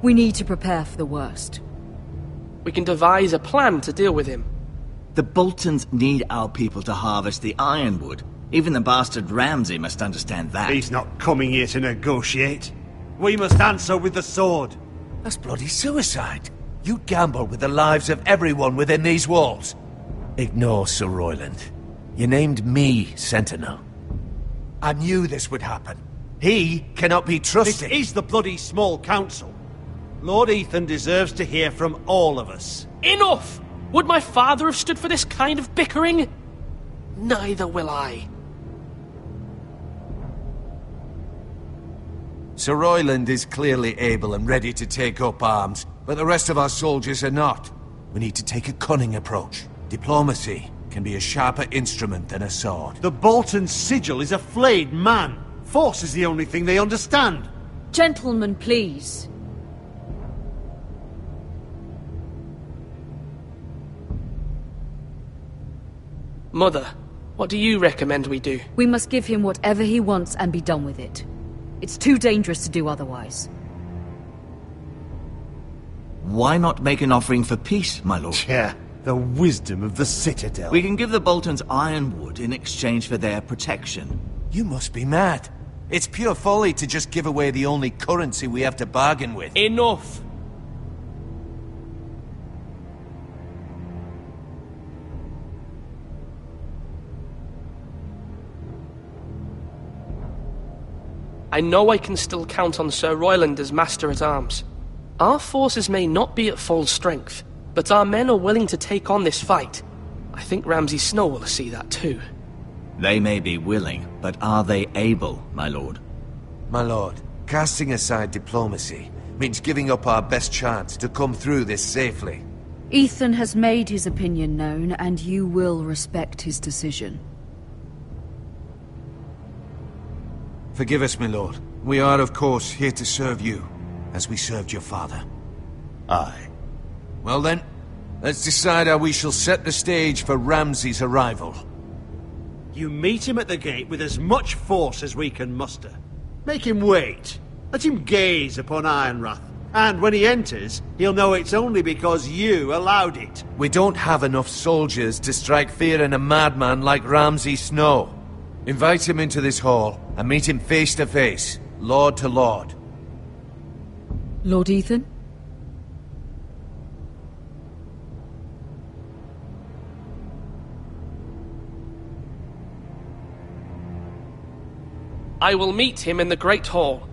We need to prepare for the worst. We can devise a plan to deal with him. The Boltons need our people to harvest the ironwood. Even the bastard Ramsay must understand that. He's not coming here to negotiate. We must answer with the sword. That's bloody suicide. You gamble with the lives of everyone within these walls. Ignore Sir Royland. You named me Sentinel. I knew this would happen. He cannot be trusted. This is the bloody small council. Lord Ethan deserves to hear from all of us. Enough! Would my father have stood for this kind of bickering? Neither will I. Sir Royland is clearly able and ready to take up arms, but the rest of our soldiers are not. We need to take a cunning approach. Diplomacy can be a sharper instrument than a sword. The Bolton sigil is a flayed man. Force is the only thing they understand. Gentlemen, please. Mother, what do you recommend we do? We must give him whatever he wants and be done with it. It's too dangerous to do otherwise. Why not make an offering for peace, my lord? Yeah, the wisdom of the Citadel. We can give the Boltons ironwood in exchange for their protection. You must be mad. It's pure folly to just give away the only currency we have to bargain with. Enough! I know I can still count on Sir Royland as Master-at-Arms. Our forces may not be at full strength, but our men are willing to take on this fight. I think Ramsay Snow will see that too. They may be willing, but are they able, my lord? My lord, casting aside diplomacy means giving up our best chance to come through this safely. Ethan has made his opinion known, and you will respect his decision. Forgive us, my lord. We are, of course, here to serve you, as we served your father. Aye. Well then, let's decide how we shall set the stage for Ramsay's arrival. You meet him at the gate with as much force as we can muster. Make him wait. Let him gaze upon Ironrath. And when he enters, he'll know it's only because you allowed it. We don't have enough soldiers to strike fear in a madman like Ramsay Snow. Invite him into this hall and meet him face to face, lord to lord. Lord Ethan? I will meet him in the Great Hall.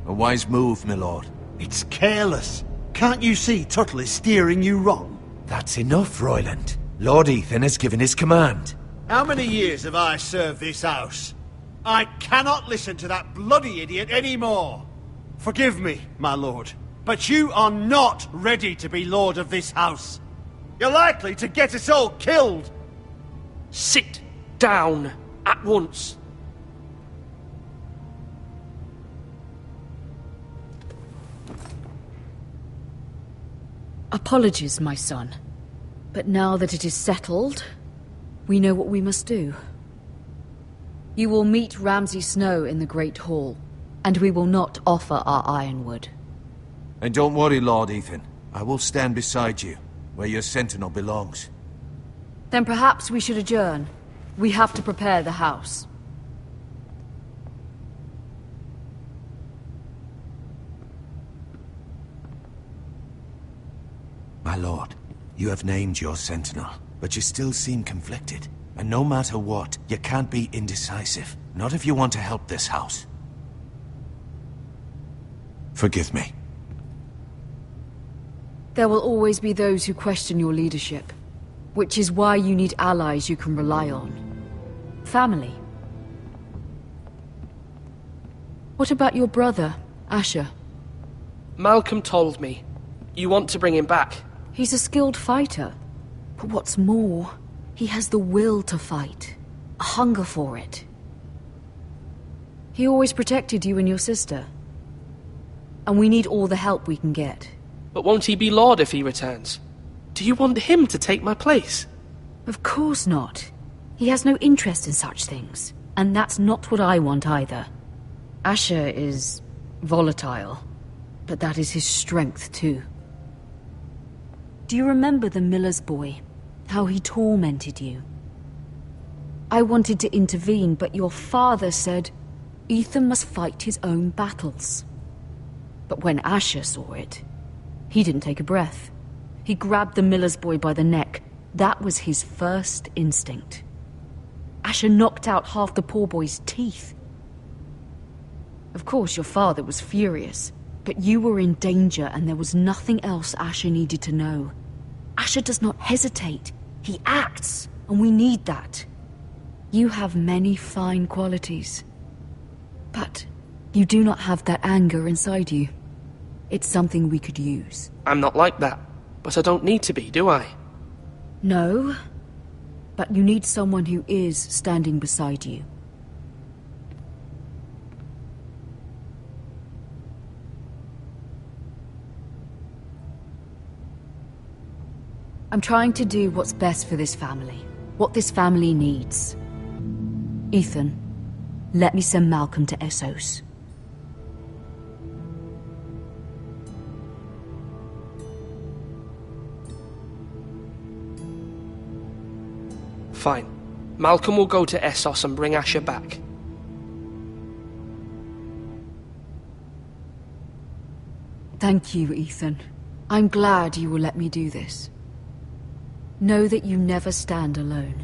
A wise move, my lord. It's careless. Can't you see Tuttle is steering you wrong? That's enough, Royland. Lord Ethan has given his command. How many years have I served this house? I cannot listen to that bloody idiot anymore. Forgive me, my lord, but you are not ready to be lord of this house. You're likely to get us all killed. Sit down at once. Apologies, my son. But now that it is settled, we know what we must do. You will meet Ramsay Snow in the Great Hall, and we will not offer our ironwood. And don't worry, Lord Ethan. I will stand beside you, where your sentinel belongs. Then perhaps we should adjourn. We have to prepare the house. My lord, you have named your sentinel, but you still seem conflicted. And no matter what, you can't be indecisive. Not if you want to help this house. Forgive me. There will always be those who question your leadership, which is why you need allies you can rely on. Family. What about your brother, Asher? Malcolm told me. You want to bring him back? He's a skilled fighter. But what's more, he has the will to fight. A hunger for it. He always protected you and your sister. And we need all the help we can get. But won't he be Lord if he returns? Do you want him to take my place? Of course not. He has no interest in such things. And that's not what I want either. Asher is volatile. But that is his strength too. Do you remember the miller's boy? How he tormented you? I wanted to intervene, but your father said Ethan must fight his own battles. But when Asher saw it, he didn't take a breath. He grabbed the miller's boy by the neck. That was his first instinct. Asher knocked out half the poor boy's teeth. Of course, your father was furious, but you were in danger and there was nothing else Asher needed to know. Asher does not hesitate. He acts, and we need that. You have many fine qualities. But you do not have that anger inside you. It's something we could use. I'm not like that, but I don't need to be, do I? No, but you need someone who is standing beside you. I'm trying to do what's best for this family. What this family needs. Ethan, let me send Malcolm to Essos. Fine. Malcolm will go to Essos and bring Asher back. Thank you, Ethan. I'm glad you will let me do this. Know that you never stand alone.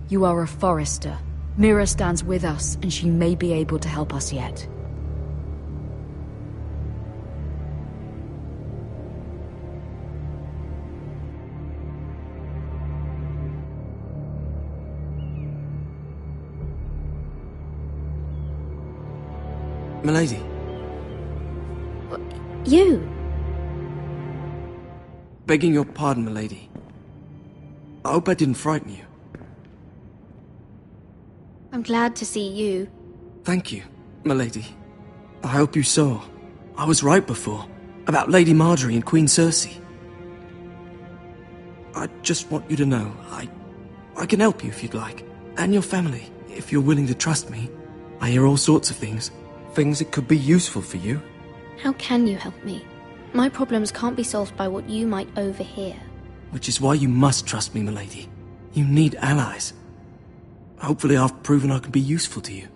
You are a Forester. Mira stands with us, and she may be able to help us yet. Milady. You? Begging your pardon, milady. I hope I didn't frighten you. I'm glad to see you. Thank you, milady. I hope you saw. I was right before. About Lady Marjorie and Queen Cersei. I just want you to know, I can help you if you'd like. And your family, if you're willing to trust me. I hear all sorts of things. Things that could be useful for you. How can you help me? My problems can't be solved by what you might overhear. Which is why you must trust me, milady. You need allies. Hopefully I've proven I can be useful to you.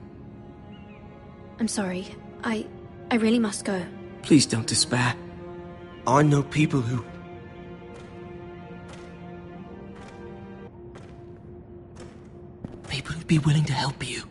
I'm sorry. I really must go. Please don't despair. I know people who... People who'd be willing to help you.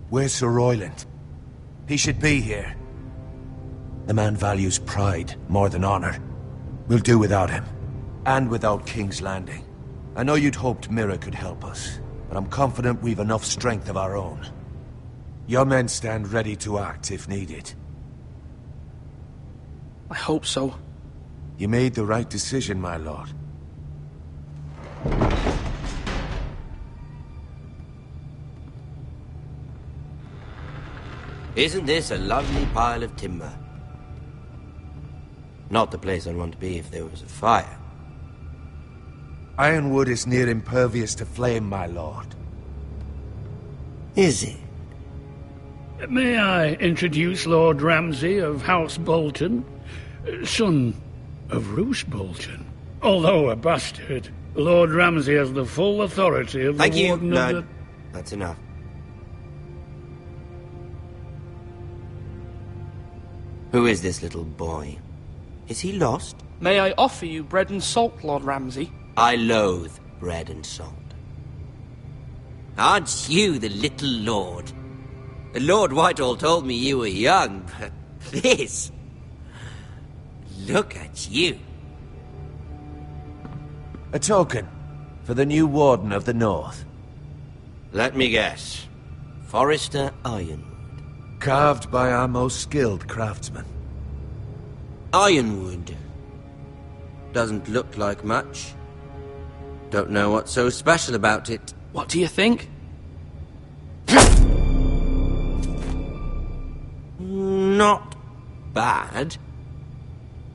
Where's Sir Royland? He should be here. The man values pride more than honor. We'll do without him. And without King's Landing. I know you'd hoped Mira could help us, but I'm confident we've enough strength of our own. Your men stand ready to act if needed. I hope so. You made the right decision, my lord. Isn't this a lovely pile of timber? Not the place I'd want to be if there was a fire. Ironwood is near impervious to flame, my lord. Is it? May I introduce Lord Ramsay of House Bolton, son of Roose Bolton? Although a bastard, Lord Ramsay has the full authority of Thank the you, Warden Lord. of the... That's enough. Who is this little boy? Is he lost? May I offer you bread and salt, Lord Ramsay? I loathe bread and salt. Aren't you the little lord? Lord Whitehall told me you were young, but this... Look at you. A token for the new Warden of the North. Let me guess. Forrester Ironwood. Carved by our most skilled craftsmen. Ironwood. Doesn't look like much. Don't know what's so special about it. What do you think? Not bad.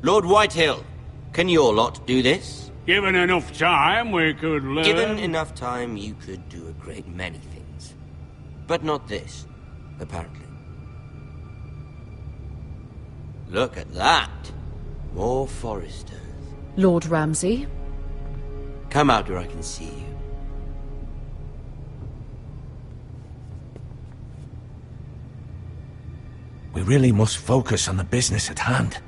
Lord Whitehill, can your lot do this? Given enough time, we could learn... Given enough time, you could do a great many things. But not this, apparently. Look at that. More Forresters. Lord Ramsay? Come out where I can see you. We really must focus on the business at hand.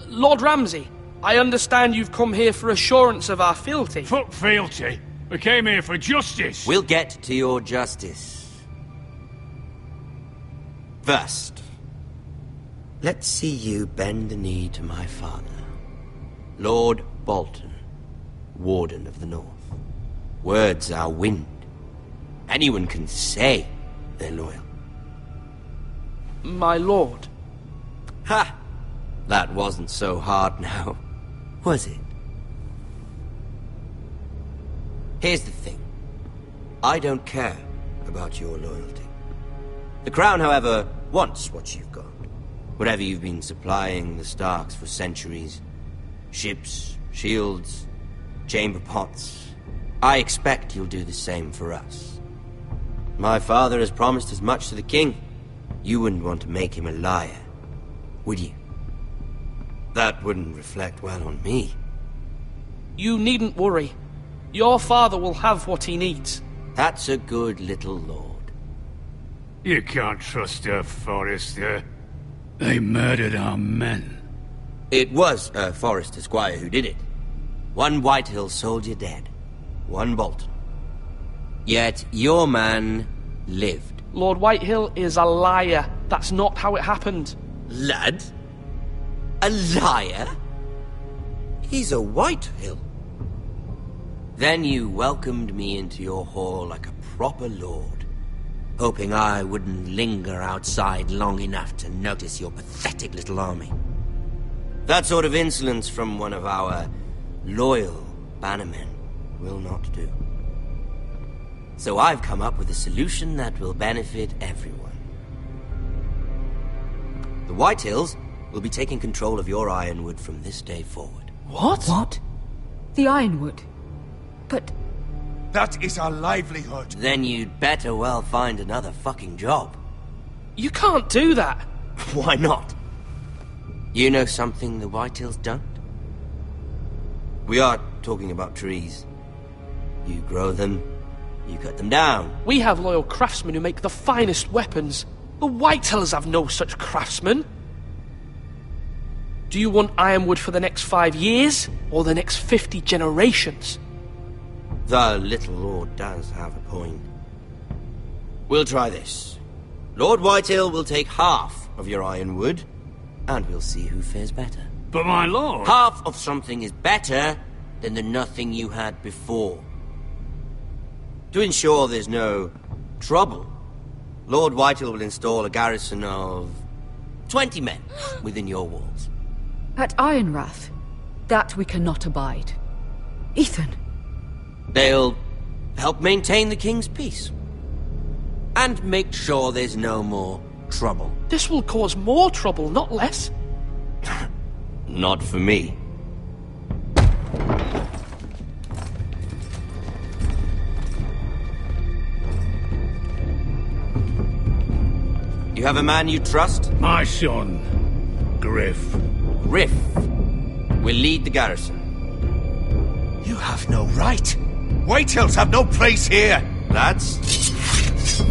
Lord Ramsay, I understand you've come here for assurance of our fealty. Fuck fealty. We came here for justice. We'll get to your justice. First, let's see you bend the knee to my father, Lord Bolton, Warden of the North. Words are wind. Anyone can say they're loyal. My lord. Ha! That wasn't so hard now, was it? Here's the thing. I don't care about your loyalty. The Crown, however, wants what you've got. Whatever you've been supplying the Starks for centuries. Ships, shields, chamber pots. I expect you'll do the same for us. My father has promised as much to the king. You wouldn't want to make him a liar, would you? That wouldn't reflect well on me. You needn't worry. Your father will have what he needs. That's a good little lord. You can't trust her, Forrester. They murdered our men. It was a Forrester squire who did it. One Whitehill soldier dead. One Bolton. Yet your man lived. Lord Whitehill is a liar. That's not how it happened. Lad? A liar? He's a Whitehill. Then you welcomed me into your hall like a proper lord, hoping I wouldn't linger outside long enough to notice your pathetic little army. That sort of insolence from one of our loyal bannermen will not do. So I've come up with a solution that will benefit everyone. The Whitehills will be taking control of your Ironwood from this day forward. What? What? The Ironwood? But... That is our livelihood. Then you'd better well find another fucking job. You can't do that. Why not? You know something the Whitehills don't? We are talking about trees. You grow them, you cut them down. We have loyal craftsmen who make the finest weapons. The Whitehills have no such craftsmen. Do you want Ironwood for the next 5 years, or the next 50 generations? The little lord does have a point. We'll try this. Lord Whitehill will take half of your Ironwood, and we'll see who fares better. But my lord... Half of something is better than the nothing you had before. To ensure there's no trouble, Lord Whitehill will install a garrison of 20 men within your walls. At Ironrath? That we cannot abide. Ethan. They'll help maintain the king's peace. And make sure there's no more trouble. This will cause more trouble, not less. Not for me. You have a man you trust? My son, Griff. Griff will lead the garrison. You have no right. Whitehills have no place here. Lads,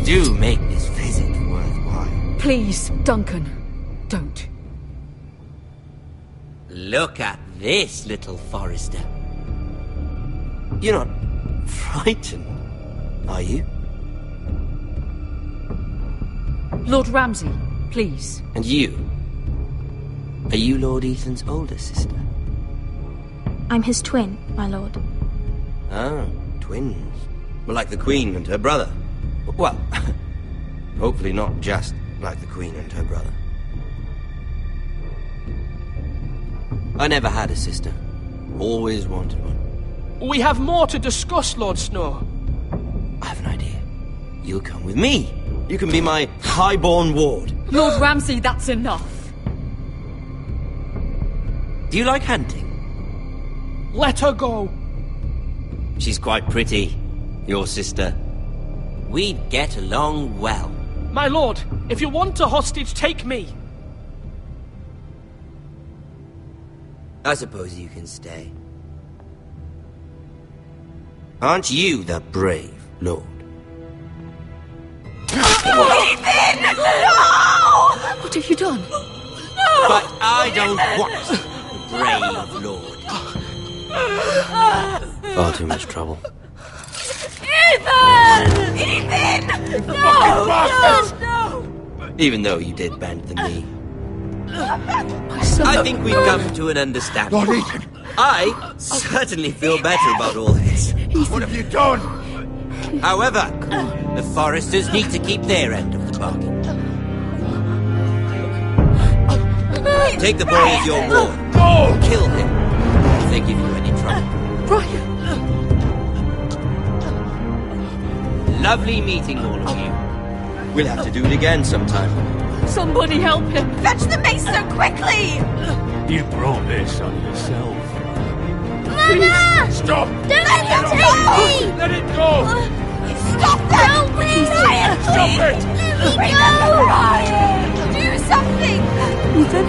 do make this visit worthwhile. Please, Duncan, don't. Look at this, little Forester. You're not frightened, are you? Lord Ramsay, please. And you? Are you Lord Ethan's older sister? I'm his twin, my lord. Ah, twins. Well, like the Queen and her brother. Well, hopefully not just like the Queen and her brother. I never had a sister. Always wanted one. We have more to discuss, Lord Snow. I have an idea. You'll come with me. You can be my highborn ward. Lord Ramsay, that's enough. Do you like hunting? Let her go. She's quite pretty, your sister. We'd get along well. My lord, if you want a hostage, take me. I suppose you can stay. Aren't you the brave lord? Ethan! No! What have you done? No! But I don't want the brave lord. Far too much trouble. Ethan! Ethan! No! No! Even though you did bend the knee. I think we've come to an understanding. Lord Ethan! I certainly feel better about all this. What have you done? However, the Foresters need to keep their end of the bargain. Take the boy as your ward. Kill him if they give you any trouble. Brian! Lovely meeting all of you. We'll have to do it again sometime. Somebody help him! Fetch the mace so quickly! You brought this on yourself. Mama! Stop! Don't let him take me! Let it go! Stop them! Help me! Ryan, Stop please! it! Bring them to Ryan! Do something! Ethan?